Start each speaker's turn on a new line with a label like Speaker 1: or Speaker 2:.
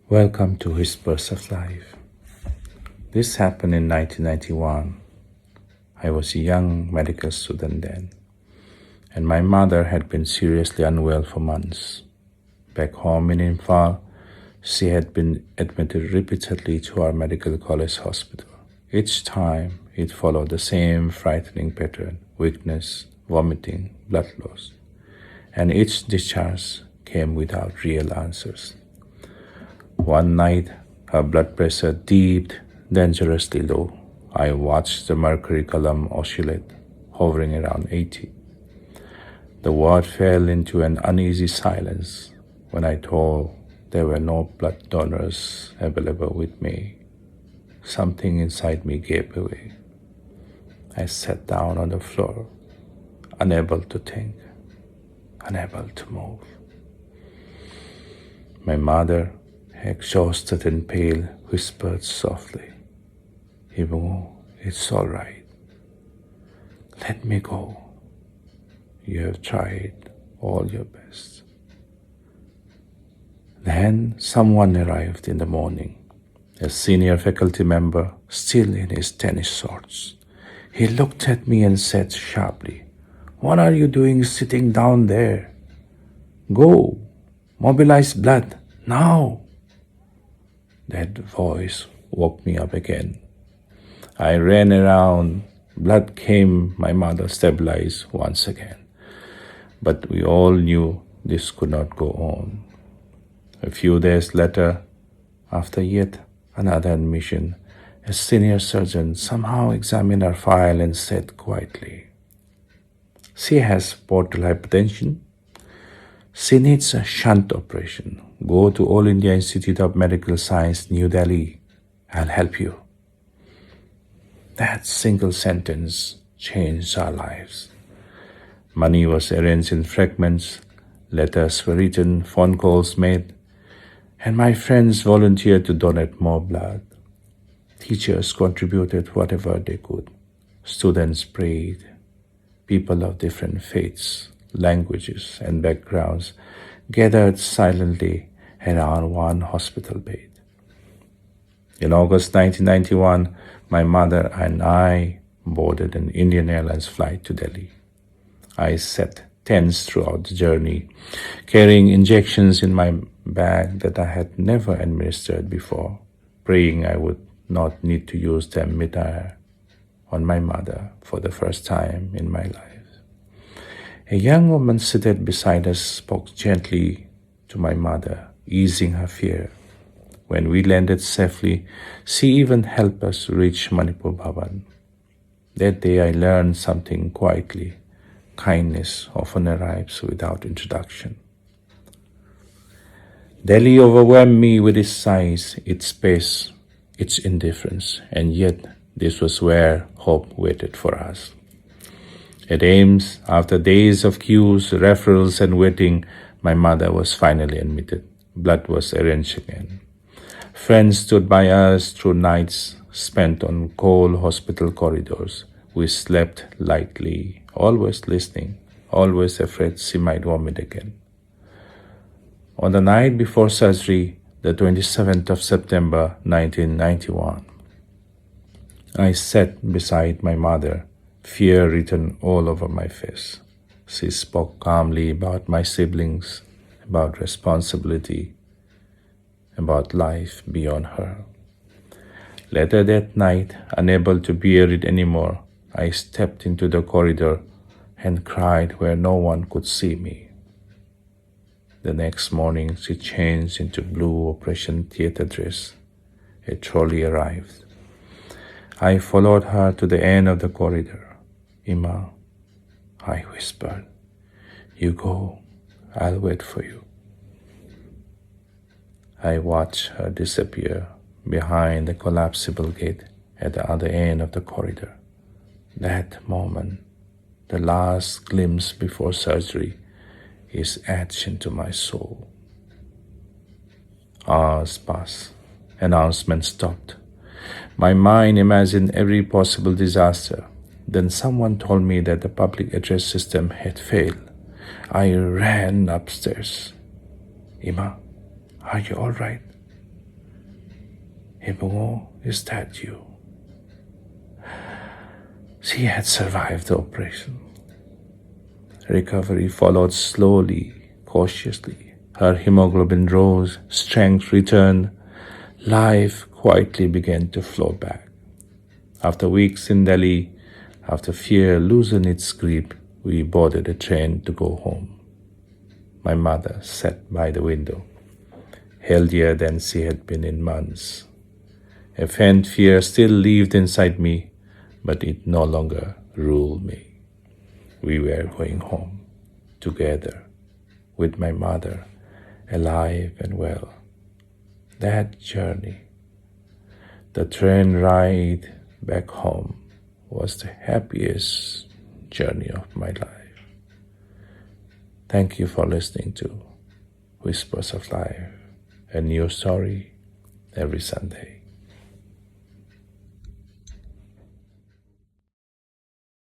Speaker 1: Welcome to Whispers of Life. This happened in 1991. I was a young medical student then, and my mother had been seriously unwell for months. Back home in Imphal, she had been admitted repeatedly to our medical college hospital. Each time, it followed the same frightening pattern: weakness, vomiting, blood loss, and each discharge came without real answers. One night, her blood pressure dipped dangerously low. I watched the mercury column oscillate, hovering around 80. The ward fell into an uneasy silence when I told there were no blood donors available with me. Something inside me gave way. I sat down on the floor, unable to think, unable to move. My mother, exhausted and pale, whispered softly, "Ibu, it's all right. Let me go. You have tried all your best." Then someone arrived in the morning, a senior faculty member, still in his tennis shorts. He looked at me and said sharply, "What are you doing sitting down there? Go, mobilize blood, now." That voice woke me up again. I ran around. Blood came. My mother stabilized once again. But we all knew this could not go on. A few days later, after yet another admission, a senior surgeon somehow examined her file and said quietly, "She has portal hypertension. She needs a shunt operation. Go to All India Institute of Medical Science, New Delhi. I'll help you." That single sentence changed our lives. Money was arranged in fragments, letters were written, phone calls made, and my friends volunteered to donate more blood. Teachers contributed whatever they could. Students prayed. People of different faiths, languages, and backgrounds gathered silently around one hospital bed. In August 1991, my mother and I boarded an Indian Airlines flight to Delhi. I sat tense throughout the journey, carrying injections in my bag that I had never administered before, praying I would not need to use them mid-air on my mother for the first time in my life. A young woman seated beside us spoke gently to my mother, easing her fear. When we landed safely, she even helped us reach Manipur Bhavan. That day I learned something quietly. Kindness often arrives without introduction. Delhi overwhelmed me with its size, its space, its indifference, and yet this was where hope waited for us. At AIMS, after days of queues, referrals, and waiting, my mother was finally admitted. Blood was arranged again. Friends stood by us through nights spent on cold hospital corridors. We slept lightly, always listening, always afraid she might vomit again. On the night before surgery, the 27th of September 1991, I sat beside my mother, fear written all over my face. She spoke calmly about my siblings, about responsibility, about life beyond her. Later that night, unable to bear it anymore, I stepped into the corridor and cried where no one could see me. The next morning, she changed into blue operation theater dress. A trolley arrived. I followed her to the end of the corridor. "Ima," I whispered, "you go, I'll wait for you." I watched her disappear behind the collapsible gate at the other end of the corridor. That moment, the last glimpse before surgery, is etched into my soul. Hours passed. Announcements stopped. My mind imagined every possible disaster. Then someone told me that the public address system had failed. I ran upstairs. "Ima, are you all right?" Imungo, is that you? She had survived the operation. Recovery followed slowly, cautiously. Her hemoglobin rose, strength returned, life quietly began to flow back. After weeks in Delhi, after fear loosened its grip, we boarded a train to go home. My mother sat by the window, healthier than she had been in months. A faint fear still lived inside me, but it no longer ruled me. We were going home, together, with my mother, alive and well. That journey, the train ride back home, was the happiest journey of my life. Thank you for listening to Whispers of Life, a new story every Sunday.